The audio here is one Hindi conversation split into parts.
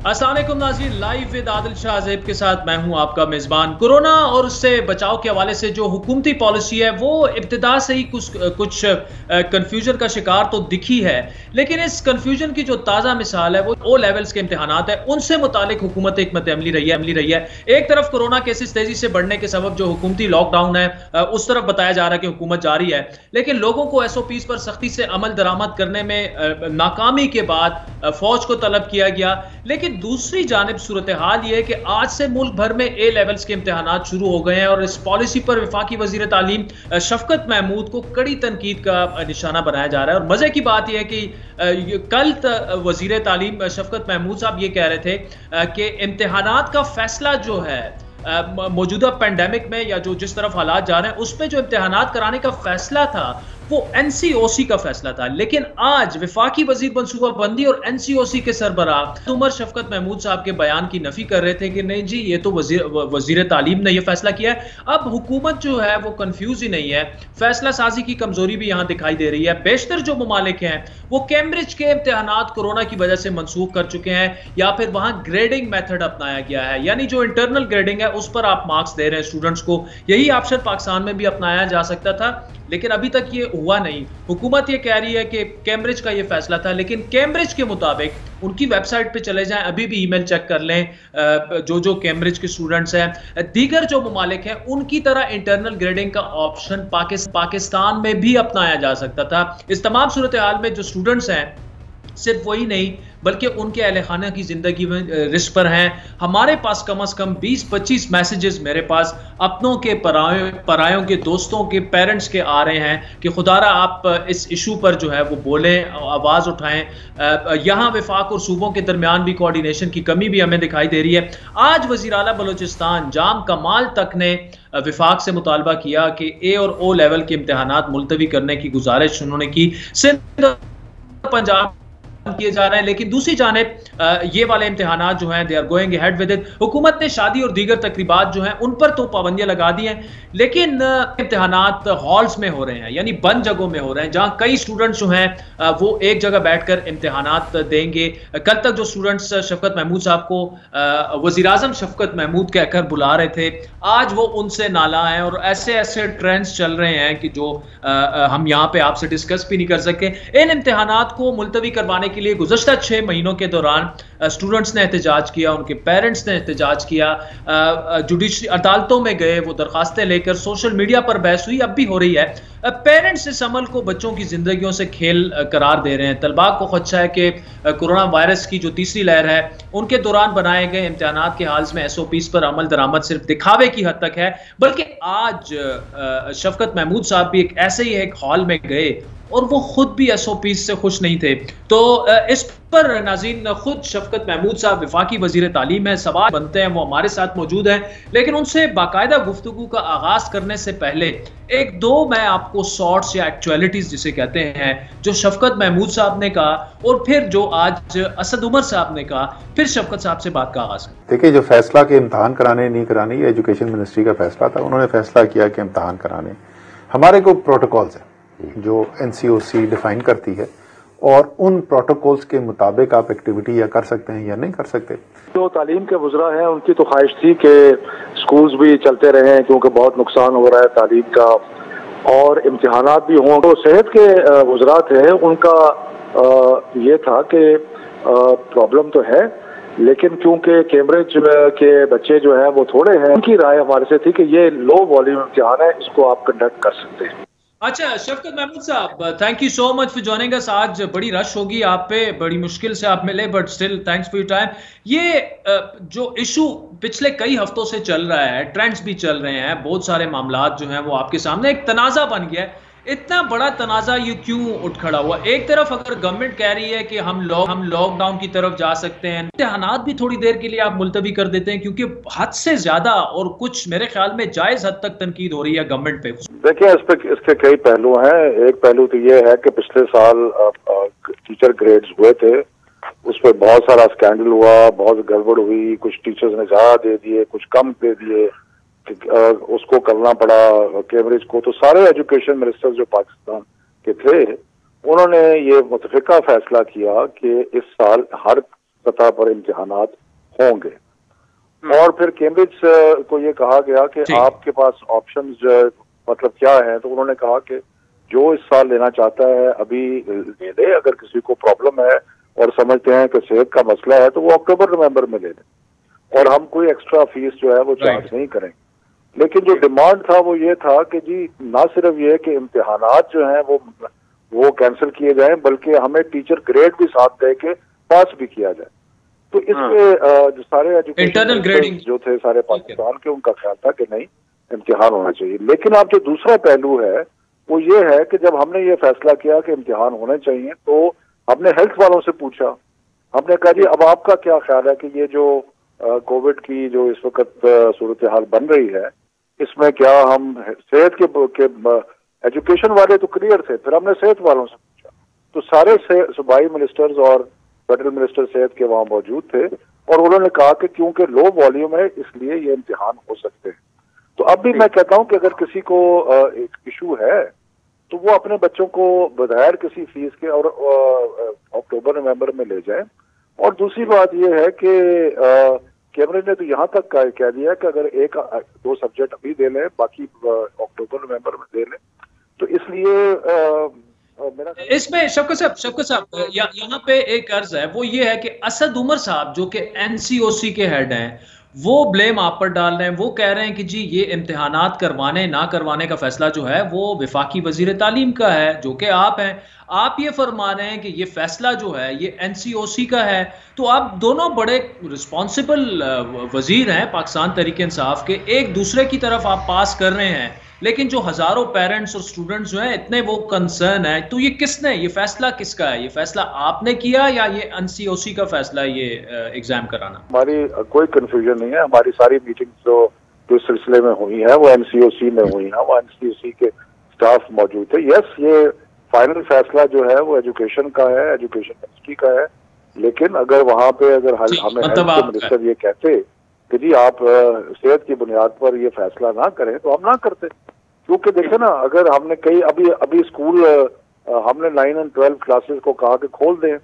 अस्सलाम वालेकुम नाज़रीन, लाइव विद आदिल शाह ज़ैब के साथ मैं हूं आपका मेज़बान। कोरोना और उससे बचाव के हवाले से जो हुकूमती पॉलिसी है वो इब्तिदा से ही कुछ कन्फ्यूजन का शिकार तो दिखी है, लेकिन इस कन्फ्यूजन की जो ताज़ा मिसाल है वो ओ लेवल्स के इम्तिहानात है। उनसे मुतालिक हुकूमत हिकमत अमली रही है। एक तरफ कोरोना केसेस तेजी से बढ़ने के सबब जो हुकूमती लॉकडाउन है उस तरफ बताया जा रहा है कि हुकूमत जारी है, लेकिन लोगों को SOPs पर सख्ती से अमल दरामद करने में नाकामी के बाद फौज को तलब किया गया। लेकिन दूसरी जानिब सूरत हाल ये है कि आज से मुल्क भर में A लेवल्स के इम्तिहानात शुरू हो गए हैं और इस पॉलिसी पर वफाकी वजीर तालीम शफकत महमूद को कड़ी तनकीद का निशाना बनाया जा रहा है। और मजे की बात यह है कि कल वजीर तालीम शफकत महमूद साहब ये कह रहे थे कि इम्तिहानात का फैसला जो है मौजूदा पेंडेमिक में या जो जिस तरफ हालात जा रहे हैं उसमें जो इम्तिहानात कराने का फैसला था वो NCOC का फैसला था। लेकिन आज वफाकी वजीर मनसूबाबंदी और NCOC के सरबराह उमर शफकत महमूद साहब के बयान की नफी कर रहे थे कि नहीं जी, ये तो वजीर तालीम ने ये फैसला किया है। अब हुकूमत जो है वो कंफ्यूज ही नहीं है, फैसला साजी की कमजोरी भी यहाँ दिखाई दे रही है। बेशतर जो ममालिक हैं वो कैम्ब्रिज के इम्तिहानात कोरोना की वजह से मनसूख कर चुके हैं या फिर वहां ग्रेडिंग मेथड अपनाया गया है, यानी जो इंटरनल ग्रेडिंग है उस पर आप मार्क्स दे रहे हैं स्टूडेंट्स को। यही ऑप्शन पाकिस्तान में भी अपनाया जा सकता था, लेकिन अभी तक ये हुआ नहीं। हुकूमत ये कह रही है कि कैम्ब्रिज का ये फैसला था, लेकिन कैम्ब्रिज के मुताबिक उनकी वेबसाइट पे चले जाएं, अभी भी ईमेल चेक कर लें, जो कैम्ब्रिज के स्टूडेंट्स हैं, दीगर जो ममालिक हैं उनकी तरह इंटरनल ग्रेडिंग का ऑप्शन पाकिस्तान में भी अपनाया जा सकता था। इस तमाम सूरत हाल में जो स्टूडेंट्स हैं सिर्फ वही नहीं बल्कि उनके अहले खाना की जिंदगी में रिस्क पर हैं। हमारे पास कम से कम 20-25 मैसेजेस मेरे पास अपनों के परायों के दोस्तों के पेरेंट्स के आ रहे हैं कि खुदारा आप इस इशू पर जो है वो बोलें, आवाज़ उठाएं। यहाँ वफाक और सूबों के दरमियान भी कोऑर्डिनेशन की कमी भी हमें दिखाई दे रही है। आज वज़ीर आला बलूचिस्तान जाम कमाल तक ने वफाक से मुतालबा किया कि A और O लेवल के इम्तिहानात मुलतवी करने की गुजारिश उन्होंने की। सिंध पंजाब किए जा रहे हैं, लेकिन दूसरी जानिब ये वाले इम्तिहानात जो हैं they are going ahead with it. हुकूमत ने शादी और दीगर तकरीबात जो हैं उन पर तो पाबंदियां लगा दी हैं, लेकिन इम्तिहानात हॉल्स में हो रहे हैं, यानी बंद जगहों में हो रहे हैं जहां कई स्टूडेंट्स जो हैं वो एक जगह बैठकर इम्तिहानात देंगे। कल तक जो स्टूडेंट्स शफकत महमूद साहब को वज़ीर आज़म शफकत महमूद कहकर बुला रहे थे, आज वो उनसे नाला हैं और ऐसे ऐसे ट्रेंड्स चल रहे हैं कि जो हम यहाँ पे आपसे डिस्कस भी नहीं कर सकते। इन इम्तिहानात को मुलतवी करवाने के लिए गुज़श्ता 6 महीनों के दौरान स्टूडेंट्स ने एहतजाज किया, उनके पेरेंट्स ने एहतजाज किया, जुडिशरी अदालतों में गए, वो दरखास्तें लेकर, सोशल मीडिया पर बहस हुई, अब भी हो रही है। पेरेंट्स इस अमल को बच्चों की जिंदगियों से खेल करार दे रहे हैं। तलबा को खदशा है कि कोरोना वायरस की जो तीसरी लहर है उनके दौरान बनाए गए इम्तिहानात के हाल में SOPs पर अमल दरामद सिर्फ दिखावे की हद तक है। बल्कि आज शफकत महमूद साहब भी ऐसे ही एक हॉल में गए और वो खुद भी SOPs से खुश नहीं थे। तो इस पर नाज़रीन खुद शफकत महमूद साहब वफाकी वजीर तालीम है, सवाल बनते हैं, वो हमारे साथ मौजूद हैं, लेकिन उनसे बाकायदा गुफ्तगू का आगाज करने से पहले एक दो मैं आपको शॉर्ट्स या एक्चुअलिटीज जिसे कहते हैं जो शफकत महमूद साहब ने कहा और फिर जो आज असद उमर साहब ने कहा, फिर शफकत साहब से बात का आगाज करें। देखिए, जो फैसला कि इम्तहान कराने नहीं कराने, ये एजुकेशन मिनिस्ट्री का फैसला था। उन्होंने फैसला किया कि इम्तहान कराने। हमारे को प्रोटोकॉल्स हैं जो NCOC डिफाइन करती है और उन प्रोटोकॉल्स के मुताबिक आप एक्टिविटी या कर सकते हैं या नहीं कर सकते। जो तालीम के वज़रा हैं उनकी तो ख्वाहिश थी कि स्कूल्स भी चलते रहें क्योंकि बहुत नुकसान हो रहा है तालीम का और इम्तिहानात भी हों। तो सेहत के वज़रा थे, उनका ये था कि प्रॉब्लम तो है, लेकिन क्योंकि कैम्ब्रिज के बच्चे जो है वो थोड़े हैं, उनकी राय हमारे से थी कि ये लो वॉल्यूम इम्तिहान है, इसको आप कंडक्ट कर सकते हैं। अच्छा शफकत महमूद साहब, thank you so much for joining us. आज बड़ी रश होगी आप पे, बड़ी मुश्किल से आप मिले, but still thanks for your time. ये जो इशू पिछले कई हफ्तों से चल रहा है, ट्रेंड्स भी चल रहे हैं, बहुत सारे मामलात जो हैं वो आपके सामने, एक तनाज़ा बन गया है। इतना बड़ा तनाज़ा ये क्यों उठ खड़ा हुआ? एक तरफ अगर गवर्नमेंट कह रही है कि हम लॉकडाउन की तरफ जा सकते हैं, इम्तिहानात भी थोड़ी देर के लिए आप मुलतवी कर देते हैं क्योंकि हद से ज्यादा और कुछ मेरे ख्याल में जायज हद तक तनकीद हो रही है गवर्नमेंट पे। देखिए, इसके कई पहलू हैं। एक पहलू तो ये है कि पिछले साल टीचर ग्रेड्स हुए थे, उस पर बहुत सारा स्कैंडल हुआ, बहुत गड़बड़ हुई, कुछ टीचर्स ने ज्यादा दे दिए, कुछ कम दे दिए, उसको करना पड़ा कैम्ब्रिज को। तो सारे एजुकेशन मिनिस्टर जो पाकिस्तान के थे उन्होंने ये मुतफिका फैसला किया कि इस साल हर सतह पर इम्तिहानात होंगे। और फिर कैम्ब्रिज को ये कहा गया कि आपके पास ऑप्शंस मतलब क्या है, तो उन्होंने कहा कि जो इस साल लेना चाहता है अभी ले ले, अगर किसी को प्रॉब्लम है और समझते हैं कि सेहत का मसला है तो वो अक्टूबर नवंबर में ले लें और हम कोई एक्स्ट्रा फीस जो है वो चार्ज नहीं करेंगे। लेकिन जो डिमांड था वो ये था कि जी ना सिर्फ ये कि इम्तिहानात जो हैं वो कैंसिल किए जाएं, बल्कि हमें टीचर ग्रेड भी साथ दे के पास भी किया जाए। तो इसके जो सारे एजुकेशन जो थे सारे पाकिस्तान के, उनका ख्याल था कि नहीं इम्तिहान होना चाहिए। लेकिन अब जो दूसरा पहलू है वो ये है कि जब हमने ये फैसला किया कि इम्तिहान होने चाहिए तो हमने हेल्थ वालों से पूछा, हमने कहा जी अब आपका क्या ख्याल है कि ये जो कोविड की जो इस वक्त सूरत हाल बन रही है इसमें क्या हम सेहत के एजुकेशन वाले तो क्लियर थे, फिर हमने सेहत वालों से पूछा तो सारे सूबाई मिनिस्टर्स और फेडरल मिनिस्टर सेहत के वहां मौजूद थे और उन्होंने कहा कि क्योंकि लो वॉल्यूम है इसलिए ये इम्तिहान हो सकते हैं। तो अब भी मैं कहता हूं कि अगर किसी को एक इशू है तो वो अपने बच्चों को बगैर किसी फीस के और अक्टूबर नवंबर में ले जाए। और दूसरी बात यह है कि कैमरे ने तो यहाँ तक कह दिया कि अगर एक दो सब्जेक्ट अभी दे लें बाकी अक्टूबर नवंबर में दे लें, तो इसलिए इसमें शफकत साहब यहाँ पे एक अर्ज है, वो ये है कि असद उमर साहब जो कि एनसीओसी के हेड हैं वो ब्लेम आप पर डाल रहे हैं। वो कह रहे हैं कि जी ये इम्तिहानात करवाने ना करवाने का फैसला जो है वो वफाकी वजीर तालीम का है जो कि आप हैं। आप ये फरमा रहे हैं कि ये फैसला जो है ये एनसीओसी का है। तो आप दोनों बड़े रिस्पॉन्सिबल वजीर हैं पाकिस्तान तहरीक इंसाफ के, एक दूसरे की तरफ आप पास कर रहे हैं, लेकिन जो हजारों पेरेंट्स और स्टूडेंट्स जो हैं इतने वो कंसर्न है। तो ये किसने, ये फैसला किसका है? ये फैसला आपने किया या ये एनसीओसी का फैसला ये एग्जाम कराना? हमारी कोई कंफ्यूजन नहीं है, हमारी सारी मीटिंग्स जो सिलसिले में हुई है वो एनसीओसी में हुई है, वो एनसीओसी के स्टाफ मौजूद है। यस, ये फाइनल फैसला जो है वो एजुकेशन का है, एजुकेशन मिनिस्ट्री का है। लेकिन अगर वहां पे अगर हमें हेल्थ मिनिस्टर ये कहते कि जी आप सेहत की बुनियाद पर ये फैसला ना करें तो हम ना करते। क्योंकि देखे ना, अगर हमने कई अभी स्कूल हमने 9 और 12 क्लासेस को कहा कि खोल दें,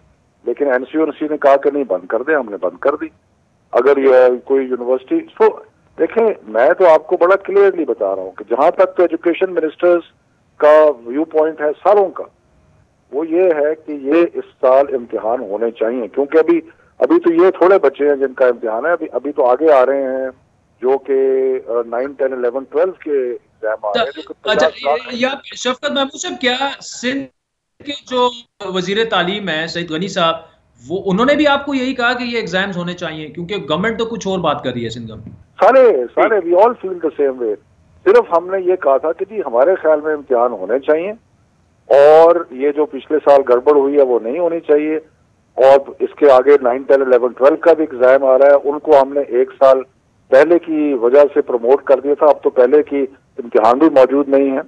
लेकिन एनसीओसी ने कहा कि नहीं बंद कर दें, हमने बंद कर दी। अगर ये कोई यूनिवर्सिटी तो देखें, मैं तो आपको बड़ा क्लियरली बता रहा हूँ कि जहां तक तो एजुकेशन मिनिस्टर्स का व्यू पॉइंट है सालों का, वो ये है कि ये इस साल इम्तिहान होने चाहिए। क्योंकि अभी तो ये थोड़े बच्चे हैं जिनका इम्तिहान है, अभी तो आगे आ रहे हैं जो कि 9, 10, 11, 12 के एग्जाम आ रहे हैं। या शफकत महमूद साहब, क्या सिंध के जो वजीर तालीम है सईद गनी साहब, वो उन्होंने भी आपको यही कहा कि ये एग्जाम्स होने चाहिए? क्योंकि गवर्नमेंट तो कुछ और बात कर रही है सिंध में। सारे we all feel the same way. सिर्फ हमने ये कहा था कि जी हमारे ख्याल में इम्तिहान होने चाहिए और ये जो पिछले साल गड़बड़ हुई है वो नहीं होनी चाहिए। और इसके आगे 9, 10, 11, 12 का भी एग्जाम आ रहा है, उनको हमने एक साल पहले की वजह से प्रमोट कर दिया था। अब तो पहले की इम्तिहान भी मौजूद नहीं है।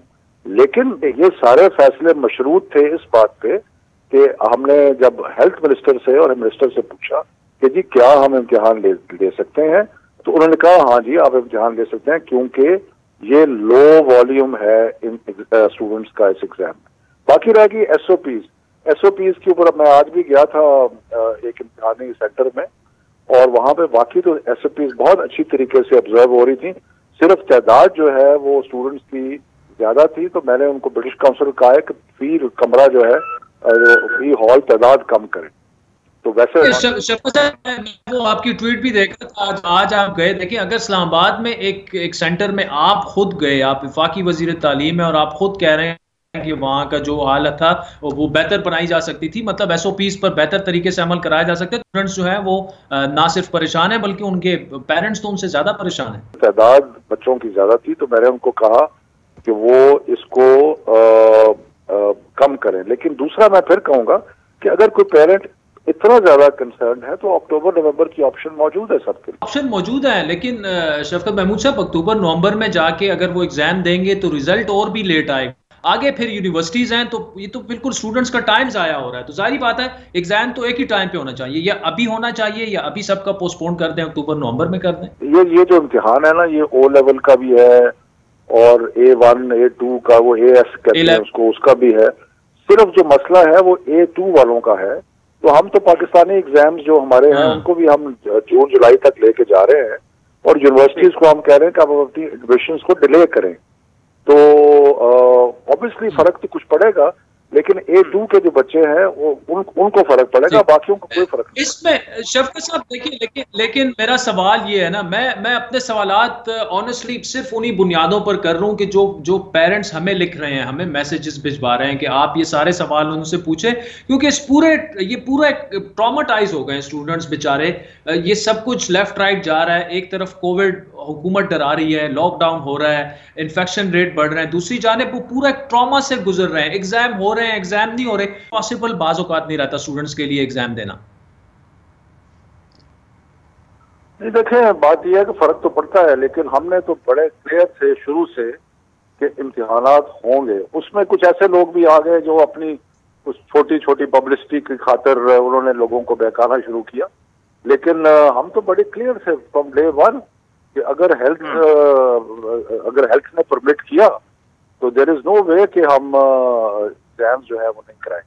लेकिन ये सारे फैसले मशरूत थे इस बात पे कि हमने जब हेल्थ मिनिस्टर से और मिनिस्टर से पूछा कि जी क्या हम इम्तिहान ले सकते हैं, तो उन्होंने कहा हाँ जी आप इम्तिहान ले सकते हैं क्योंकि ये लो वॉल्यूम है इन स्टूडेंट्स का इस एग्जाम में। बाकी रह गई एसओपीज के ऊपर मैं आज भी गया था एक इम्तिहानी सेंटर में, और वहां पे बाकी तो एसओपीज बहुत अच्छी तरीके से ऑब्जर्व हो रही थी। सिर्फ तादाद जो है वो स्टूडेंट्स की ज्यादा थी, तो मैंने उनको ब्रिटिश काउंसिल कहा है कि फी कमरा जो है फी हॉल तादाद कम करें। तो वैसे वो आपकी ट्वीट भी देखा था, आज आप गए। देखिए, अगर इस्लामाबाद में एक सेंटर में आप खुद गए, आप वफाकी वजीर तालीम है और आप खुद कह रहे हैं कि वहाँ का जो हालत था वो बेहतर बनाई जा सकती थी, मतलब एसओपीज पर बेहतर तरीके से अमल कराया जा सकता है, स्टूडेंट्स जो है वो ना सिर्फ परेशान है बल्कि उनके पेरेंट्स तो उनसे ज्यादा परेशान है। तादाद बच्चों की ज्यादा थी, तो मैंने उनको कहा कि वो इसको कम करें। लेकिन दूसरा मैं फिर कहूंगा कि अगर कोई पेरेंट इतना ज्यादा कंसर्न है तो अक्टूबर नवंबर की ऑप्शन मौजूद है, सबके ऑप्शन मौजूद है। लेकिन शफकत महमूद साहब, अक्टूबर नवंबर में जाके अगर वो एग्जाम देंगे तो रिजल्ट और भी लेट आएगा, आगे फिर यूनिवर्सिटीज हैं, तो ये तो बिल्कुल स्टूडेंट्स का टाइम जाया हो रहा है। तो जाहिर बात है एग्जाम तो एक ही टाइम पे होना चाहिए, या अभी होना चाहिए या अभी सबका पोस्टपोन कर दें, अक्टूबर नवंबर में कर दें। ये जो इम्तिहान है ना, ये ओ लेवल का भी है और A1 A2 का, वो AS कहते हैं उसको, उसका भी है। सिर्फ जो मसला है वो A2 वालों का है, तो हम तो पाकिस्तानी एग्जाम्स जो हमारे हैं उनको भी हम जून जुलाई तक लेके जा रहे हैं, और यूनिवर्सिटीज को हम कह रहे हैं कि आप अपनी एडमिशंस को डिले करें। तो ऑब्वियसली फर्क तो कुछ पड़ेगा, लेकिन A2 के जो बच्चे हैं वो उनको फर्क पड़ेगा, बाकियों को कोई फर्क नहीं। इसमें शफकत साहब देखिए, लेकिन मेरा सवाल ये है ना, मैं अपने सवालात ऑनेस्टली सिर्फ उन्हीं बुनियादों पर कर रहा हूँ कि जो पेरेंट्स हमें लिख रहे हैं, हमें मैसेजेस भिजवा रहे हैं कि आप ये सारे सवाल उनसे पूछें, क्योंकि ये पूरा ट्रॉमाटाइज हो गए स्टूडेंट्स बेचारे। ये सब कुछ लेफ्ट राइट जा रहा है, एक तरफ कोविड हुकूमत डरा रही है, लॉकडाउन हो रहा है, इन्फेक्शन रेट बढ़ रहे हैं, दूसरी जानिब वो पूरा ट्रॉमा से गुजर रहे हैं, एग्जाम हो रहे हैं, एग्जाम नहीं हो रहे, पॉसिबल बाज़ औक़ात नहीं रहता स्टूडेंट्स के लिए एग्जाम देना। नहीं देखें, बात यह है कि फर्क तो पड़ता है, लेकिन हमने तो बड़े क्लियर थे शुरू से कि इम्तिहानात होंगे। उसमें कुछ ऐसे लोग भी आ गए जो अपनी कुछ छोटी छोटी पब्लिसिटी की खातिर उन्होंने लोगों को बहकाना शुरू किया, लेकिन हम तो बड़े क्लियर थे फ्रॉम डे वन कि अगर हेल्थ ने परमिट किया तो देयर इज नो वे कि हम एग्जाम जो है वो नहीं कराएं।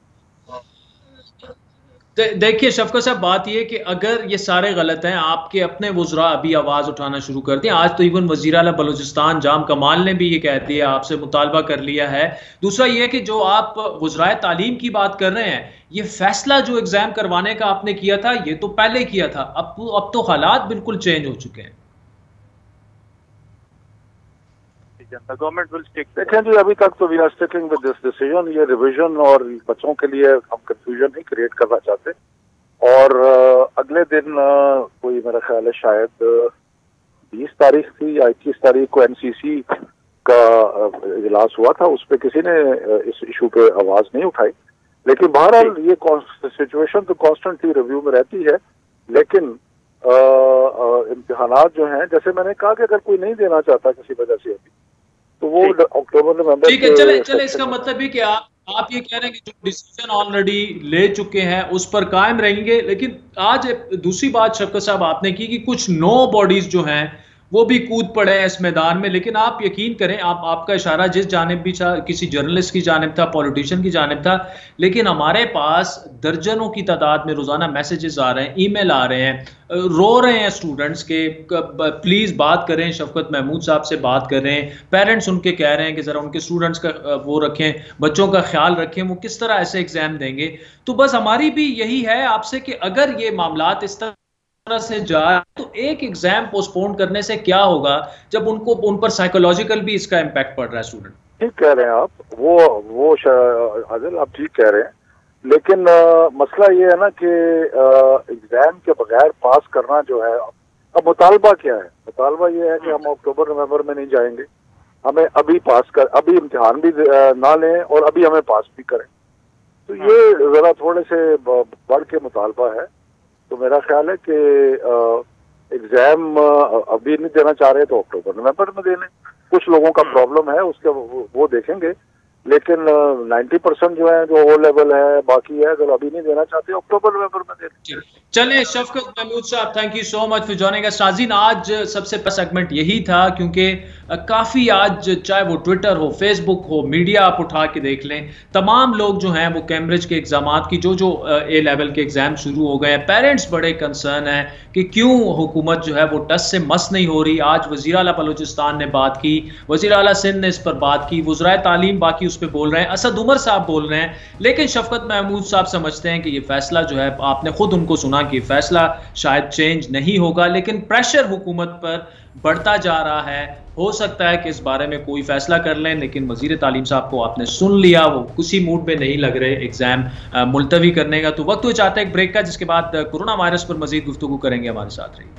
देखिए शफकत साहब, बात यह कि अगर ये सारे गलत हैं, आपके अपने वुज़रा अभी आवाज़ उठाना शुरू कर दें। आज तो इवन वज़ीर आला बलूचिस्तान जाम कमाल ने भी ये कह दिया, आपसे मुतालबा कर लिया है। दूसरा ये कि जो आप वुज़राए तालीम की बात कर रहे हैं, ये फैसला जो एग्ज़ाम करवाने का आपने किया था, ये तो पहले किया था, अब तो हालात बिल्कुल चेंज हो चुके हैं। Government will take. देखें जी, अभी तक तो we are sticking with this decision. ये रिवीजन और बच्चों के लिए हम कंफ्यूजन नहीं क्रिएट करना चाहते। और अगले दिन कोई मेरा ख्याल है शायद 20 तारीख थी या 21 तारीख को NCC का इजलास हुआ था, उस पर किसी ने इस इशू पे आवाज नहीं उठाई। लेकिन बहरहाल ये सिचुएशन तो कॉन्स्टेंटली रिव्यू में रहती है। लेकिन इम्तिहानात जो हैं, जैसे मैंने कहा कि अगर कोई नहीं देना चाहता किसी वजह से अभी, तो वो अक्टूबर नवंबर। ठीक है, चले इसका मतलब है कि आप ये कह रहे हैं कि जो डिसीजन ऑलरेडी ले चुके हैं उस पर कायम रहेंगे। लेकिन आज दूसरी बात शफकत साहब आपने की कि कुछ नो बॉडीज जो हैं वो भी कूद पड़े हैं इस मैदान में। लेकिन आप यकीन करें, आपका इशारा जिस जानिब भी था, किसी जर्नलिस्ट की जानिब था, पॉलिटिशियन की जानिब था, लेकिन हमारे पास दर्जनों की तादाद में रोजाना मैसेजेस आ रहे हैं, ईमेल आ रहे हैं, रो रहे हैं स्टूडेंट्स के, प्लीज बात करें, शफकत महमूद साहब से बात करें। पेरेंट्स उनके कह रहे हैं कि जरा उनके स्टूडेंट्स का वो रखें, बच्चों का ख्याल रखें, वो किस तरह ऐसे एग्जाम देंगे। तो बस हमारी भी यही है आपसे कि अगर ये मामलात इस तरह से जाए तो एक एग्जाम पोस्टपोन करने से क्या होगा, जब उन पर साइकोलॉजिकल भी इसका इम्पैक्ट पड़ रहा है। स्टूडेंट ठीक कह रहे हैं आप, वो आदिल आप ठीक कह रहे हैं, लेकिन मसला ये है ना कि एग्जाम के बगैर पास करना जो है, अब मुतालबा क्या है? मुतालबा ये है कि हम अक्टूबर नवंबर में नहीं जाएंगे, हमें अभी अभी इम्तिहान भी ना लें और अभी हमें पास भी करें। तो ये जरा थोड़े से बढ़ के मुतालबा है। तो मेरा ख्याल है कि एग्जाम अभी नहीं देना चाह रहे तो अक्टूबर नवंबर में देने। कुछ लोगों का प्रॉब्लम है, उसके वो देखेंगे, लेकिन 90% जो है, जो ओ लेवल है, बाकी है, अगर अभी नहीं देना चाहते अक्टूबर नवंबर में देने। चलिए शफकत महमूद साहब, thank you so much for joining us. नाज़रीन, आज सबसे पहला सेगमेंट यही था, क्योंकि काफ़ी आज चाहे वो ट्विटर हो, फेसबुक हो, मीडिया आप उठा के देख लें, तमाम लोग जो हैं वो कैम्ब्रिज के एग्जामात की जो ए लेवल के एग्जाम शुरू हो गए हैं, पेरेंट्स बड़े कंसर्न हैं कि क्यों हुकूमत जो है वो टस से मस नहीं हो रही। आज वज़ीर आला बलूचिस्तान ने बात की, वज़ीर आला सिंध ने इस पर बात की, वज़राए तालीम बाकी उस पर बोल रहे हैं, असद उमर साहब बोल रहे हैं। लेकिन शफकत महमूद साहब समझते हैं कि ये फैसला जो है, आपने खुद उनको सुना कि फैसला शायद चेंज नहीं होगा, लेकिन प्रेशर हुकूमत पर बढ़ता जा रहा है। हो सकता है कि इस बारे में कोई फैसला कर लें, लेकिन वज़ीर तालीम साहब को आपने सुन लिया, वो किसी मूड में नहीं लग रहे एग्जाम मुलतवी करने का। तो वक्त हो चाहता है एक ब्रेक का, जिसके बाद कोरोना वायरस पर मजीद गुफ्तगू करेंगे। हमारे साथ रहिए।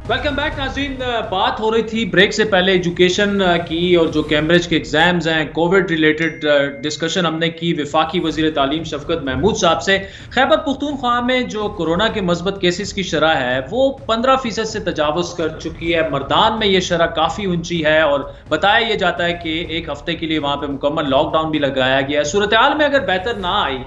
वेलकम बैक नाज़रीन। बात हो रही थी ब्रेक से पहले एजुकेशन की, और जो कैम्ब्रिज के एग्जाम्स हैं, कोविड रिलेटेड डिस्कशन हमने की वफाकी वज़ीर तालीम शफकत महमूद साहब से। खैबर पख्तूनख्वा में जो कोरोना के मस्बत केसेस की शरह है वो 15% से तजावुज़ कर चुकी है। मर्दान में ये शरह काफ़ी ऊंची है, और बताया यह जाता है कि एक हफ्ते के लिए वहाँ पर मुकम्मल लॉकडाउन भी लगाया गया है। सूरत हाल में अगर बेहतर ना आई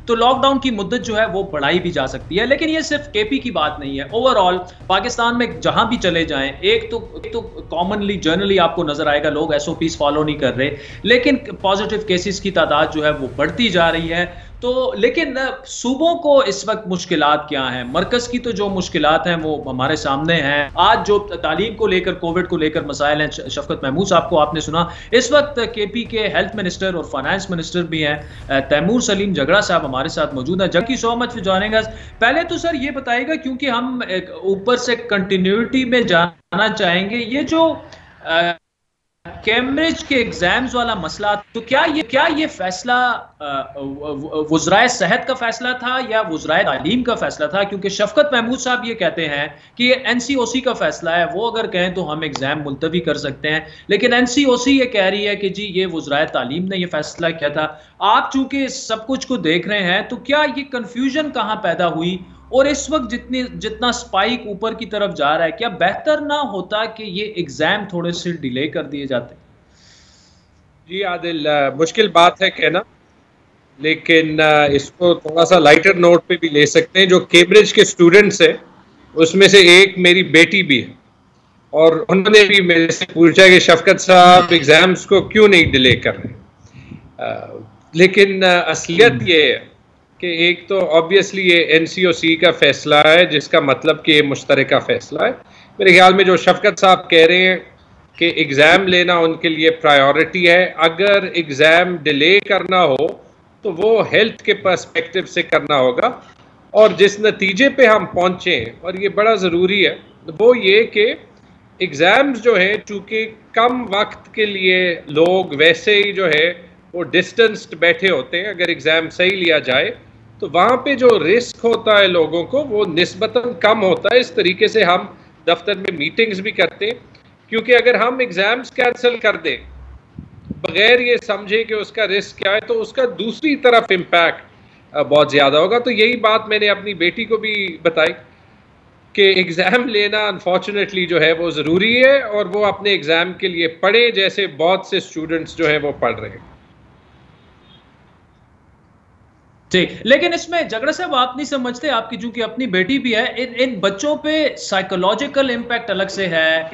तो लॉकडाउन की मुद्दत जो है वो बढ़ाई भी जा सकती है। लेकिन ये सिर्फ केपी की बात नहीं है, ओवरऑल पाकिस्तान में जहां भी चले जाएं, एक तो कॉमनली जनरली आपको नजर आएगा लोग एसओपीज फॉलो नहीं कर रहे, लेकिन पॉजिटिव केसेस की तादाद जो है वो बढ़ती जा रही है। तो लेकिन सूबों को इस वक्त मुश्किलात क्या हैं? मरकज की तो जो मुश्किलात हैं वो हमारे सामने हैं। आज जो तालीम को लेकर, कोविड को लेकर मसाइल हैं, शफकत महमूद साहब को आपने सुना, इस वक्त केपी के हेल्थ मिनिस्टर और फाइनेंस मिनिस्टर भी हैं तैमूर सलीम झगड़ा साहब हमारे साथ मौजूद हैं। Thank you so much for joining us. पहले तो सर ये बताइएगा, क्योंकि हम ऊपर से कंटिन्यूटी में जाना चाहेंगे, ये जो कैम्ब्रिज के एग्जाम्स वाला मसला, तो क्या ये फैसला वुज़राए सेहत का फैसला था या वुज़राए तालीम का फैसला था? क्योंकि शफकत महमूद साहब ये कहते हैं कि ये एनसीओसी का फैसला है, वो अगर कहें तो हम एग्जाम मुलतवी कर सकते हैं, लेकिन एनसीओसी ये कह रही है कि जी ये वुज़राए तालीम ने ये फैसला किया था। आप चूंकि सब कुछ को देख रहे हैं, तो क्या ये कंफ्यूजन कहां पैदा हुई? और इस वक्त जितना स्पाइक ऊपर की तरफ जा रहा है, क्या बेहतर ना होता कि ये एग्जाम थोड़े से डिले कर दिए जाते? जी आदिल, मुश्किल बात है कहना, लेकिन इसको थोड़ा सा लाइटर नोट पे भी ले सकते हैं। जो कैम्ब्रिज के स्टूडेंट्स हैं उसमें से एक मेरी बेटी भी है, और उन्होंने भी मेरे से पूछा कि शफकत साहब एग्जाम्स को क्यों नहीं डिले कर रहे। लेकिन असलियत ये है कि एक तो ऑब्वियसली ये एनसीओसी का फैसला है, जिसका मतलब कि ये मुश्तरका फैसला है। मेरे ख्याल में जो शफकत साहब कह रहे हैं कि एग्ज़ाम लेना उनके लिए प्रायोरिटी है, अगर एग्ज़ाम डिले करना हो तो वो हेल्थ के पर्सपेक्टिव से करना होगा। और जिस नतीजे पे हम पहुँचे, और ये बड़ा ज़रूरी है, वो ये कि एग्ज़ाम्स जो है, चूँकि कम वक्त के लिए लोग वैसे ही जो है वो डिस्टेंस्ड बैठे होते हैं, अगर एग्ज़ाम सही लिया जाए तो वहाँ पे जो रिस्क होता है लोगों को वो निस्बतन कम होता है। इस तरीके से हम दफ्तर में मीटिंग्स भी करते हैं, क्योंकि अगर हम एग्ज़ाम्स कैंसिल कर दें बगैर ये समझे कि उसका रिस्क क्या है, तो उसका दूसरी तरफ इम्पैक्ट बहुत ज़्यादा होगा। तो यही बात मैंने अपनी बेटी को भी बताई कि एग्ज़ाम लेना अनफॉर्चुनेटली जो है वो ज़रूरी है, और वो अपने एग्ज़ाम के लिए पढ़े जैसे बहुत से स्टूडेंट्स जो है वो पढ़ रहे हैं। ठीक, लेकिन इसमें झगड़ा साहब आप नहीं समझते, आपकी चूंकि अपनी बेटी भी है, इन बच्चों पे साइकोलॉजिकल इम्पैक्ट अलग से है,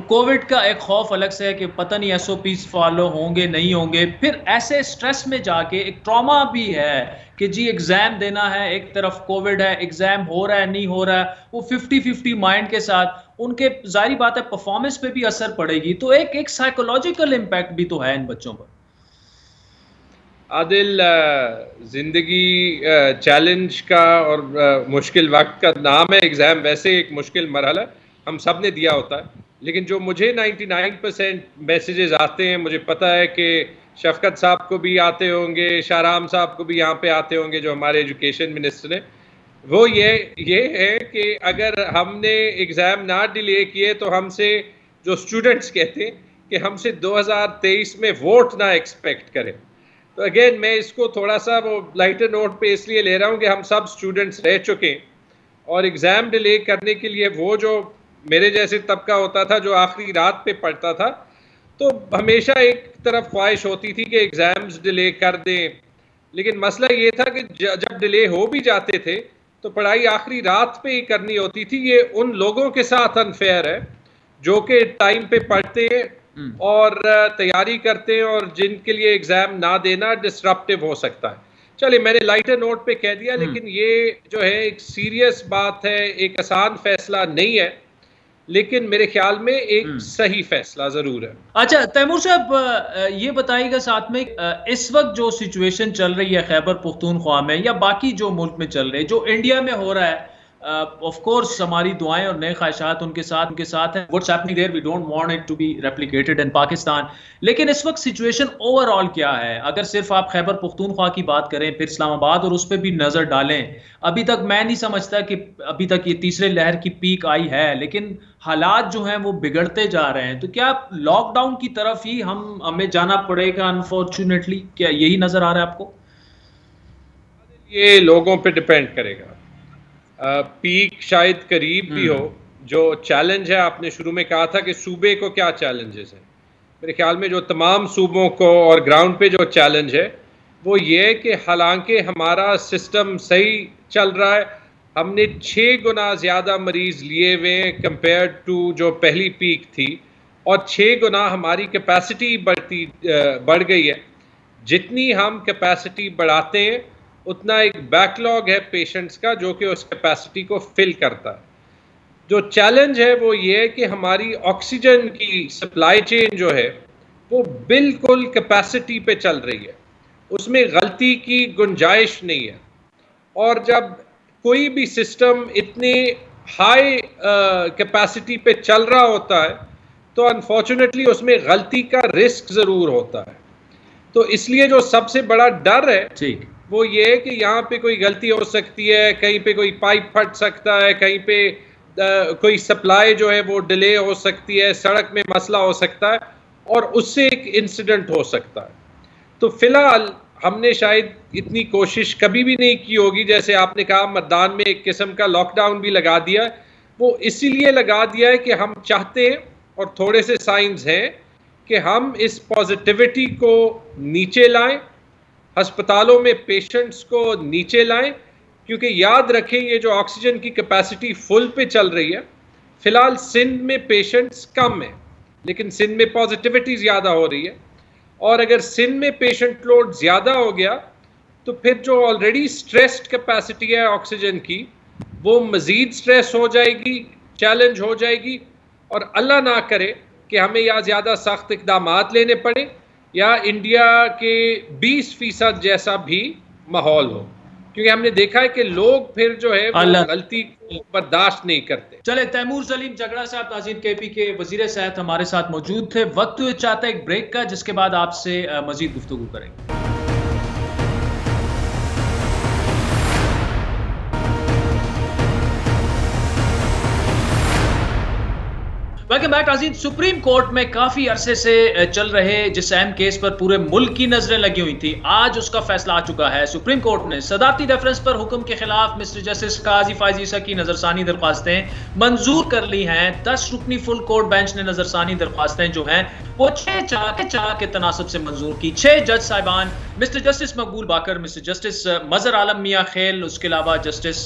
कोविड का एक खौफ अलग से है कि पता नहीं एसओपीज फॉलो होंगे नहीं होंगे, फिर ऐसे स्ट्रेस में जाके एक ट्रॉमा भी है कि जी एग्जाम देना है, एक तरफ कोविड है, एग्जाम हो रहा है नहीं हो रहा है, वो 50-50 माइंड के साथ उनके जाहिर बात है परफॉर्मेंस पे भी असर पड़ेगी। तो एक साइकोलॉजिकल इम्पैक्ट भी तो है इन बच्चों पर। आदिल, ज़िंदगी चैलेंज का और मुश्किल वक्त का नाम है एग्ज़ाम। वैसे एक मुश्किल मरहला हम सब ने दिया होता है, लेकिन जो मुझे 99% मैसेजेस आते हैं, मुझे पता है कि शफकत साहब को भी आते होंगे, शाहराम साहब को भी यहाँ पे आते होंगे जो हमारे एजुकेशन मिनिस्टर हैं, वो ये है कि अगर हमने एग्ज़ाम ना डिले किए तो हमसे जो स्टूडेंट्स कहते हैं कि हमसे 2023 में वोट ना एक्सपेक्ट करें। तो अगेन मैं इसको थोड़ा सा वो लाइटर नोट पे इसलिए ले रहा हूँ कि हम सब स्टूडेंट्स रह चुके हैं, और एग्ज़ाम डिले करने के लिए वो जो मेरे जैसे तबका होता था जो आखिरी रात पे पढ़ता था, तो हमेशा एक तरफ ख्वाहिश होती थी कि एग्ज़ाम्स डिले कर दें। लेकिन मसला ये था कि जब डिले हो भी जाते थे तो पढ़ाई आखिरी रात पे ही करनी होती थी। ये उन लोगों के साथ अनफेयर है जो कि टाइम पे पढ़ते हैं और तैयारी करते हैं, और जिनके लिए एग्ज़ाम ना देना डिसरप्टिव हो सकता है। चलिए, मैंने लाइटर नोट पे कह दिया, लेकिन ये जो है एक सीरियस बात है, एक आसान फैसला नहीं है, लेकिन मेरे ख्याल में एक सही फैसला जरूर है। अच्छा तैमूर साहब, ये बताइएगा साथ में, इस वक्त जो सिचुएशन चल रही है खैबर पख्तूनख्वा में या बाकी जो मुल्क में चल रहे हैं, जो इंडिया में हो रहा है, ऑफ कोर्स हमारी दुआएं और नए ख्वाहिशात उनके साथ हैं। What's happening there, we don't want it to be replicated in Pakistan. लेकिन इस वक्त सिचुएशन ओवरऑल क्या है? अगर सिर्फ आप खैबर पख्तूनख्वा की बात करें, फिर इस्लामाबाद और उस पर भी नजर डालें, अभी तक मैं नहीं समझता कि अभी तक ये तीसरे लहर की पीक आई है, लेकिन हालात जो हैं वो बिगड़ते जा रहे हैं। तो क्या लॉकडाउन की तरफ ही हमें जाना पड़ेगा अनफॉर्चुनेटली? क्या यही नजर आ रहा है आपको? ये लोगों पे डिपेंड करेगा। पीक शायद करीब भी हो। जो चैलेंज है, आपने शुरू में कहा था कि सूबे को क्या चैलेंजेस हैं, मेरे ख्याल में जो तमाम सूबों को और ग्राउंड पे जो चैलेंज है वो ये कि हालांकि हमारा सिस्टम सही चल रहा है, हमने 6 गुना ज़्यादा मरीज़ लिए हुए हैं कंपेयर टू जो पहली पीक थी, और 6 गुना हमारी कैपेसिटी बढ़ गई है। जितनी हम कैपेसिटी बढ़ाते हैं उतना एक बैकलॉग है पेशेंट्स का जो कि उस कैपेसिटी को फिल करता है। जो चैलेंज है वो ये है कि हमारी ऑक्सीजन की सप्लाई चेन जो है वो बिल्कुल कैपेसिटी पे चल रही है, उसमें गलती की गुंजाइश नहीं है। और जब कोई भी सिस्टम इतने हाई कैपेसिटी पे चल रहा होता है तो अनफॉर्चुनेटली उसमें गलती का रिस्क ज़रूर होता है। तो इसलिए जो सबसे बड़ा डर है वो ये है कि यहाँ पे कोई गलती हो सकती है, कहीं पे कोई पाइप फट सकता है, कहीं पे कोई सप्लाई जो है वो डिले हो सकती है, सड़क में मसला हो सकता है और उससे एक इंसिडेंट हो सकता है। तो फिलहाल हमने शायद इतनी कोशिश कभी भी नहीं की होगी, जैसे आपने कहा मतदान में एक किस्म का लॉकडाउन भी लगा दिया है, वो इसीलिए लगा दिया है कि हम चाहते हैं और थोड़े से साइंस हैं कि हम इस पॉजिटिविटी को नीचे लाएं, अस्पतालों में पेशेंट्स को नीचे लाएं, क्योंकि याद रखें ये जो ऑक्सीजन की कैपेसिटी फुल पे चल रही है, फिलहाल सिंध में पेशेंट्स कम है लेकिन सिंध में पॉजिटिविटी ज़्यादा हो रही है, और अगर सिंध में पेशेंट लोड ज़्यादा हो गया तो फिर जो ऑलरेडी स्ट्रेस्ड कैपेसिटी है ऑक्सीजन की वो मज़ीद स्ट्रेस हो जाएगी, चैलेंज हो जाएगी, और अल्लाह ना करे कि हमें या ज़्यादा सख्त इक़दामात लेने पड़े या इंडिया के 20% जैसा भी माहौल हो, क्योंकि हमने देखा है कि लोग फिर जो है वो गलती को बर्दाश्त नहीं करते। चले, तैमूर सलीम झगड़ा साहब नाज़रीन केपी के वज़ीर सेहत हमारे साथ मौजूद थे। वक्त चाहता है एक ब्रेक का, जिसके बाद आपसे मजीद गुफ्तगू करेंगे। वेलकम बैक नाज़रीन। सुप्रीम कोर्ट में काफी अरसे से चल रहे जिस अहम केस पर पूरे मुल्क की नजरें लगी हुई थी, आज उसका फैसला आ चुका है। सुप्रीम कोर्ट ने सदारती रेफरेंस पर हुक्म के खिलाफ मिस्टर जस्टिस काजी फायज ईसा की नजरसानी दरख्वास्तें मंजूर कर ली हैं। 10 रुकनी फुल कोर्ट बेंच ने नजरसानी दरख्वास्तें जो हैं वो 6-4 के तनासब से मंजूर की। 6 जज साहिबान मिस्टर जस्टिस मकबूल बाकर, मिस्टर जस्टिस मजहर आलम मियां खेल, उसके अलावा जस्टिस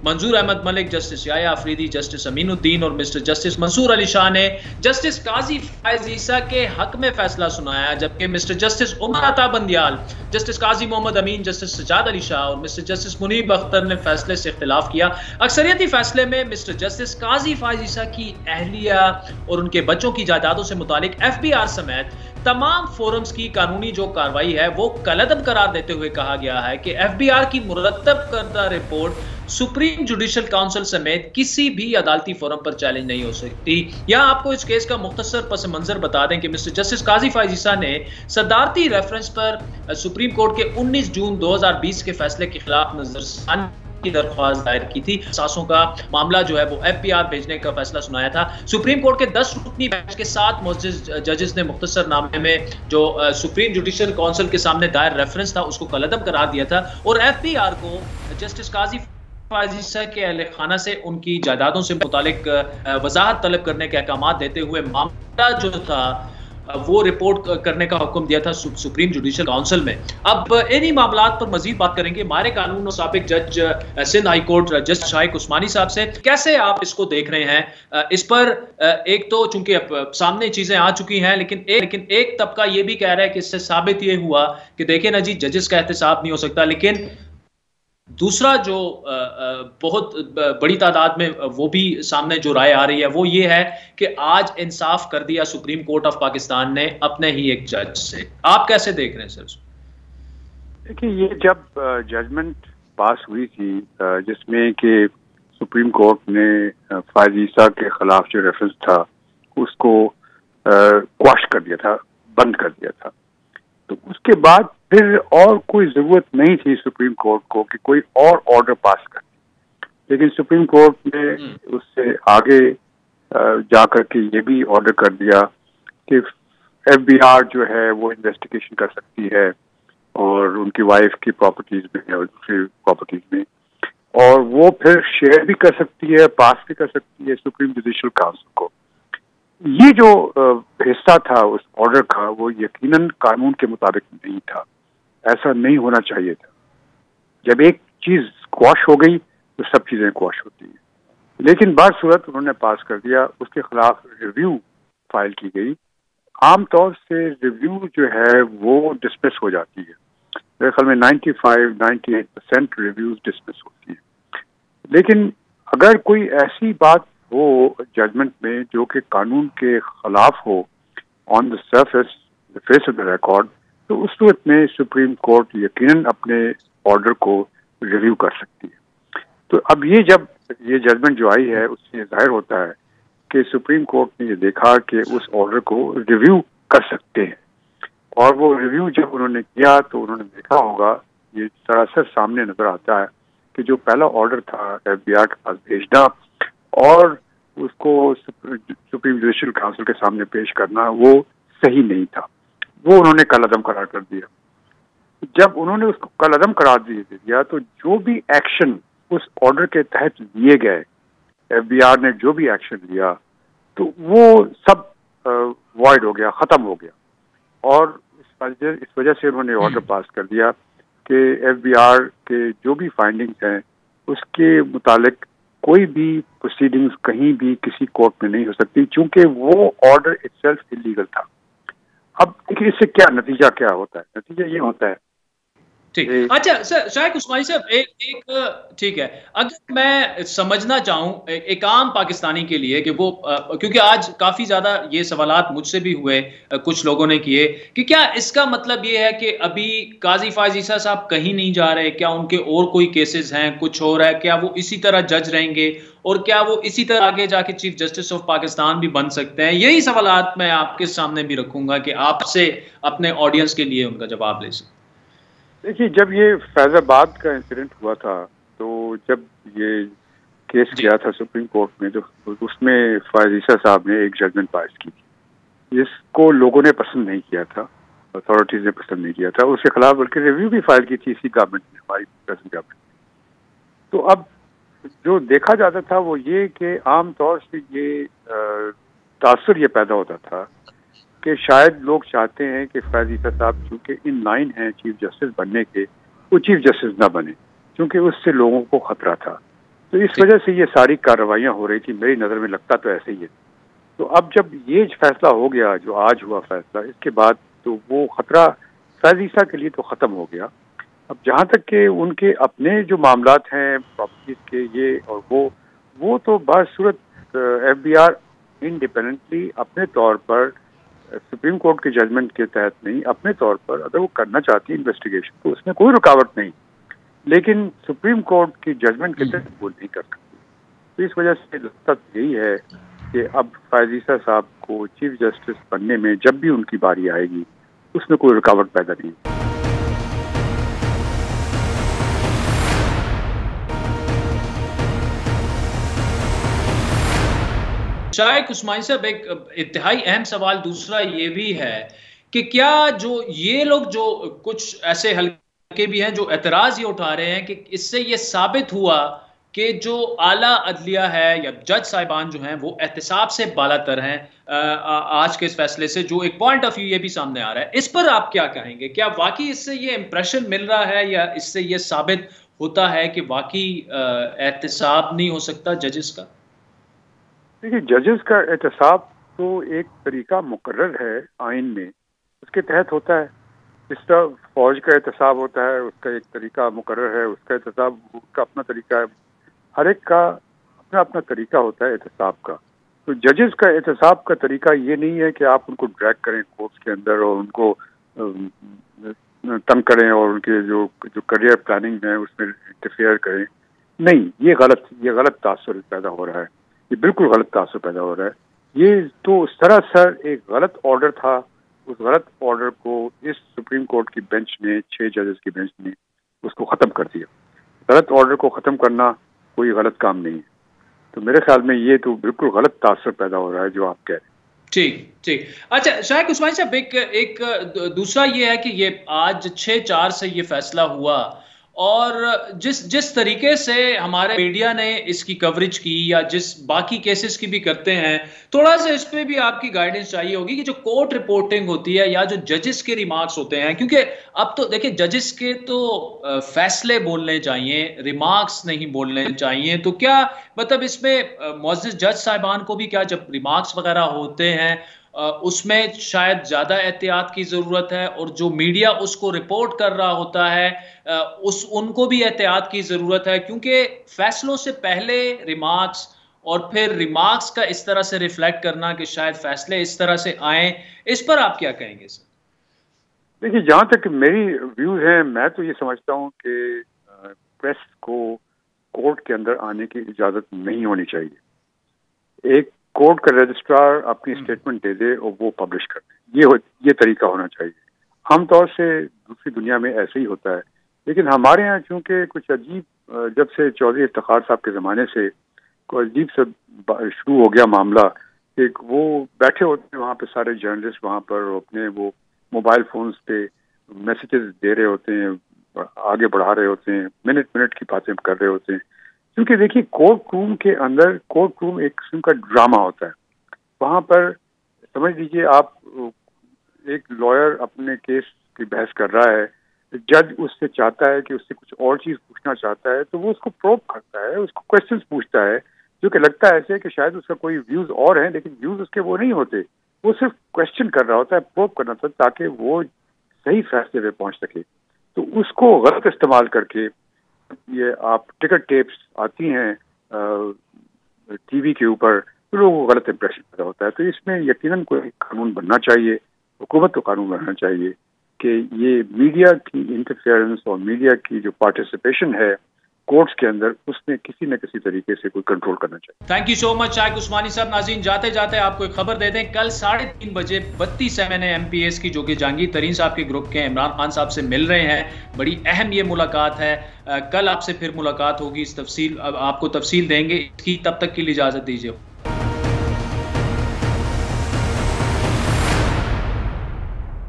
मंजूर अहमद मलिक, जस्टिस याया अफरीदी, जस्टिस अमीनुद्दीन और मिस्टर जस्टिस मंसूर अली शाह ने जस्टिस काजी फायज ईसा के हक में फैसला सुनाया, जबकि mister justice Umar Ata Bandial, justice काजी मोहम्मद अमीन, जस्टिस सजाद अली शाह और मिस्टर जस्टिस मुनीब अख्तर ने फैसले से इख्तिलाफ किया। अक्सरियती फैसले में मिस्टर जस्टिस काजी फायज ईसा की अहलिया और उनके बच्चों की जायदादों से मुतालिक FBI समेत तमाम फोरम्स की कानूनी जो कार्रवाई है वो कलअदम करार देते हुए कहा गया है कि FBI की मुरतब करदा रिपोर्ट सुप्रीम जुडिशल काउंसिल समेत किसी भी अदालती फोरम पर चैलेंज नहीं हो सकती। यहाँ आपको इस केस का मुख्तसर पस मंजर बता दें कि मिस्टर जस्टिस काजी फायज ईसा ने सदारती रेफरेंस पर सुप्रीम कोर्ट के 19 जून 2020 के फैसले के खिलाफ नजरसानी की दरख्वास्त दायर की थी। सासों का मामला जो है वो FPR भेजने का फैसला सुनाया था। सुप्रीम कोर्ट के 10 रुकनी बेंच के 7 मुअज़्ज़िज़ जजेस ने मुख्तसर नामे में जो सुप्रीम जुडिशल काउंसिल के सामने दायर रेफरेंस था उसको कलअदम करार दिया था और FPR को जस्टिस काजी फायज ईसा के अहले खाना से उनकी जायदादों से मुतालिक वजाहत तलब करने के अहकामात देते हुए मामला जो था वो रिपोर्ट करने का हुक्म दिया था सुप्रीम जुडिशल काउंसिल में। अब इन्हीं मामलात पर मजीद बात करेंगे माहिर कानून और साबिक जज सिंध हाई कोर्ट जस्टिस शाइक उस्मानी साहब से। कैसे आप इसको देख रहे हैं? इस पर एक तो चूंकि सामने चीजें आ चुकी हैं, लेकिन एक तबका ये भी कह रहा है कि इससे साबित ये हुआ कि देखें ना जी, जजेस का एहतसाब नहीं हो सकता। लेकिन दूसरा जो बहुत बड़ी तादाद में वो भी सामने जो राय आ रही है वो ये है कि आज इंसाफ कर दिया सुप्रीम कोर्ट ऑफ पाकिस्तान ने अपने ही एक जज से। आप कैसे देख रहे हैं सर? देखिए, ये जब जजमेंट पास हुई थी जिसमें कि सुप्रीम कोर्ट ने फायज ईसा के खिलाफ जो रेफरेंस था उसको क्वाश कर दिया था, बंद कर दिया था, तो उसके बाद फिर और कोई जरूरत नहीं थी सुप्रीम कोर्ट को कि कोई और ऑर्डर पास करे। लेकिन सुप्रीम कोर्ट ने उससे आगे जाकर के ये भी ऑर्डर कर दिया कि FBR जो है वो इन्वेस्टिगेशन कर सकती है और उनकी वाइफ की प्रॉपर्टीज में और दूसरी प्रॉपर्टीज में, और वो फिर शेयर भी कर सकती है, पास भी कर सकती है सुप्रीम जुडिशल काउंसिल को। ये जो हिस्सा था उस ऑर्डर का वो यकीनन कानून के मुताबिक नहीं था। ऐसा नहीं होना चाहिए था। जब एक चीज क्वाश हो गई तो सब चीजें क्वाश होती हैं। लेकिन बासूरत उन्होंने पास कर दिया, उसके खिलाफ रिव्यू फाइल की गई। आमतौर से रिव्यू जो है वो डिसमिस हो जाती है, मेरे ख्याल में 95-98% रिव्यूज डिसमिस होती है। लेकिन अगर कोई ऐसी बात हो जजमेंट में जो कि कानून के खिलाफ हो on the surface, the face of the record, तो उस सूरत में सुप्रीम कोर्ट यकीनन अपने ऑर्डर को रिव्यू कर सकती है। तो अब ये जब ये जजमेंट जो आई है उससे जाहिर होता है कि सुप्रीम कोर्ट ने ये देखा कि उस ऑर्डर को रिव्यू कर सकते हैं, और वो रिव्यू जब उन्होंने किया तो उन्होंने देखा होगा, ये सरासर सामने नजर आता है कि जो पहला ऑर्डर था FBI के पास भेजना और उसको सुप्रीम जुडिशल काउंसिल के सामने पेश करना, वो सही नहीं था। वो उन्होंने कलअदम करार कर दिया। जब उन्होंने उसको कलअदम करार दिया तो जो भी एक्शन उस ऑर्डर के तहत लिए गए, FBI ने जो भी एक्शन लिया, तो वो सब वॉइड हो गया, खत्म हो गया। और इस वजह से उन्होंने ऑर्डर पास कर दिया कि FBI के जो भी फाइंडिंग्स हैं उसके मुतालिक कोई भी प्रोसीडिंग्स कहीं भी किसी कोर्ट में नहीं हो सकती, क्योंकि वो ऑर्डर इटसेल्फ इलीगल था। अब देखिए इससे क्या नतीजा क्या होता है? नतीजा ये होता है, ठीक। अच्छा सर, शायद उस्मानी साहब एक ठीक है, अगर मैं समझना चाहूँ एक आम पाकिस्तानी के लिए कि वो क्योंकि आज काफ़ी ज़्यादा ये सवालात मुझसे भी हुए, कुछ लोगों ने किए कि क्या इसका मतलब ये है कि अभी काजी फायज ईसा साहब कहीं नहीं जा रहे, क्या उनके और कोई केसेस हैं, कुछ हो रहा है, क्या वो इसी तरह जज रहेंगे और क्या वो इसी तरह आगे जाके चीफ जस्टिस ऑफ पाकिस्तान भी बन सकते हैं? यही सवालात मैं आपके सामने भी रखूंगा कि आपसे अपने ऑडियंस के लिए उनका जवाब ले सकें। देखिए, जब ये फैजाबाद का इंसिडेंट हुआ था, तो जब ये केस गया था सुप्रीम कोर्ट में, तो उसमें फायज ईसा साहब ने एक जजमेंट पास की थी, जिसको लोगों ने पसंद नहीं किया था, अथॉरिटीज ने पसंद नहीं किया था। उसके खिलाफ बल्कि रिव्यू भी फाइल की थी इसी गवर्नमेंट ने, हमारी प्रेजेंट गवर्नमेंट ने। तो अब जो देखा जाता था वो ये कि आमतौर से ये तासुर ये पैदा होता था कि शायद लोग चाहते हैं कि फायज ईसा साहब चूंकि इन लाइन हैं चीफ जस्टिस बनने के, वो चीफ जस्टिस ना बने, क्योंकि उससे लोगों को खतरा था। तो इस वजह से ये सारी कार्रवाइयाँ हो रही थी, मेरी नज़र में लगता तो ऐसे ही है। तो अब जब ये फैसला हो गया, जो आज हुआ फैसला, इसके बाद तो वो खतरा फायज ईसा के लिए तो ख़त्म हो गया। अब जहाँ तक कि उनके अपने जो मामलात हैं प्रॉपर्टीज के, ये और वो तो बासूरत FBI इंडिपेंडेंटली अपने तौर पर सुप्रीम कोर्ट के जजमेंट के तहत नहीं, अपने तौर पर अगर वो करना चाहती है इन्वेस्टिगेशन, तो उसमें कोई रुकावट नहीं, लेकिन सुप्रीम कोर्ट की जजमेंट के तहत वो नहीं कर सकती। तो इस वजह से लगता यही है कि अब फायज ईसा साहब को चीफ जस्टिस बनने में जब भी उनकी बारी आएगी, उसमें कोई रुकावट पैदा नहीं। शायद उस्मानी साहब, एक इंतहाई अहम सवाल दूसरा ये भी है कि क्या जो ये लोग जो कुछ ऐसे हल्के भी हैं जो एतराज ये उठा रहे हैं कि इससे ये साबित हुआ कि जो आला अदलिया है या जज साहिबान जो हैं वो एहतसाब से बालातर हैं, आज के इस फैसले से जो एक पॉइंट ऑफ व्यू ये भी सामने आ रहा है, इस पर आप क्या कहेंगे? क्या वाकई इससे ये इंप्रेशन मिल रहा है या इससे ये साबित होता है कि वाकई एहतसाब नहीं हो सकता जजेस का? देखिए, जजेस का एहतसाब तो एक तरीका मुकर्रर है आइन में, उसके तहत होता है। जिस तरह फौज का एहतसाब होता है, उसका एक तरीका मुकर्रर है, उसका एहतसाब उसका अपना तरीका है, हर एक का अपना अपना तरीका होता है एहतसाब का। तो जजेस का एहतसाब का तरीका ये नहीं है कि आप उनको ड्रैग करें कोर्ट्स के अंदर और उनको तंग करें और उनके जो करियर प्लानिंग है उसमें इंटरफेयर करें। नहीं, ये गलत तासुर पैदा हो रहा है, ये बिल्कुल गलत तासुर पैदा हो रहा है। ये तो सरासर एक गलत ऑर्डर था, उस गलत ऑर्डर को इस सुप्रीम कोर्ट की बेंच ने, 6 जजेस की बेंच ने उसको ख़त्म कर दिया। गलत ऑर्डर को ख़त्म करना कोई गलत काम नहीं है। तो मेरे ख्याल में ये तो बिल्कुल गलत तासुर पैदा हो रहा है जो आप कह रहे हैं। ठीक। अच्छा शायद उस्मानी साहब, एक दूसरा ये है कि ये आज 6-4 से ये फैसला हुआ और जिस तरीके से हमारे मीडिया ने इसकी कवरेज की या जिस बाकी केसेस की भी करते हैं, थोड़ा सा इस पे भी आपकी गाइडेंस चाहिए होगी कि जो कोर्ट रिपोर्टिंग होती है या जो जजेस के रिमार्क्स होते हैं, क्योंकि अब तो देखिए जजेस के तो फैसले बोलने चाहिए, रिमार्क्स नहीं बोलने चाहिए। तो क्या मतलब इसमें मुअज़्ज़िज़ जज साहिबान को भी क्या जब रिमार्क्स वगैरह होते हैं उसमें शायद ज्यादा एहतियात की जरूरत है, और जो मीडिया उसको रिपोर्ट कर रहा होता है उनको भी एहतियात की जरूरत है, क्योंकि फैसलों से पहले रिमार्क्स और फिर रिमार्क्स का इस तरह से रिफ्लेक्ट करना कि शायद फैसले इस तरह से आए, इस पर आप क्या कहेंगे सर? देखिए, जहाँ तक मेरी व्यूज है, मैं तो ये समझता हूँ कि प्रेस को कोर्ट के अंदर आने की इजाजत नहीं होनी चाहिए। एक कोर्ट का रजिस्ट्रार अपनी स्टेटमेंट दे दे और वो पब्लिश कर दे, ये तरीका होना चाहिए। आमतौर से दूसरी दुनिया में ऐसे ही होता है, लेकिन हमारे यहाँ चूंकि कुछ अजीब, जब से चौधरी इफ्तिखार साहब के ज़माने से कोई अजीब से शुरू हो गया मामला कि वो बैठे होते हैं वहाँ पे सारे जर्नलिस्ट वहाँ पर अपने वो मोबाइल फोन्स पे मैसेजेस दे रहे होते हैं, आगे बढ़ा रहे होते हैं, मिनट मिनट की बातें कर रहे होते हैं। क्योंकि देखिए, कोर्ट रूम के अंदर, कोर्ट रूम एक किस्म का ड्रामा होता है। वहाँ पर समझ लीजिए आप, एक लॉयर अपने केस की बहस कर रहा है, जज उससे चाहता है कि उससे कुछ और चीज पूछना चाहता है, तो वो उसको प्रोब करता है, उसको क्वेश्चंस पूछता है, जो कि लगता है ऐसे कि शायद उसका कोई व्यूज और है, लेकिन व्यूज उसके वो नहीं होते। वो सिर्फ क्वेश्चन कर रहा होता है, प्रोब करना होता है, ताकि वो सही फैसले पे पहुंच सके। तो उसको गलत इस्तेमाल करके ये आप टिकट टेप्स आती हैं टीवी के ऊपर, तो लोगों को गलत इंप्रेशन पैदा होता है। तो इसमें यकीनन कोई कानून बनना चाहिए, हुकूमत को कानून बनाना चाहिए कि ये मीडिया की इंटरफेरेंस और मीडिया की जो पार्टिसिपेशन है कोर्ट्स के अंदर, उसमें किसी न किसी तरीके से कोई कंट्रोल करना चाहिए। थैंक यू सो मच शाइख उस्मानी साहब। नाज़रीन, जाते जाते आपको एक खबर दे दें, कल 3:30 बजे 32 MPAs की, जो कि जहांगीर तरीन साहब के ग्रुप के इमरान खान साहब से मिल रहे हैं, बड़ी अहम ये मुलाकात है। कल आपसे फिर मुलाकात होगी, इस तफसील आपको तफसील देंगे इसकी। तब तक के लिए इजाजत दीजिए।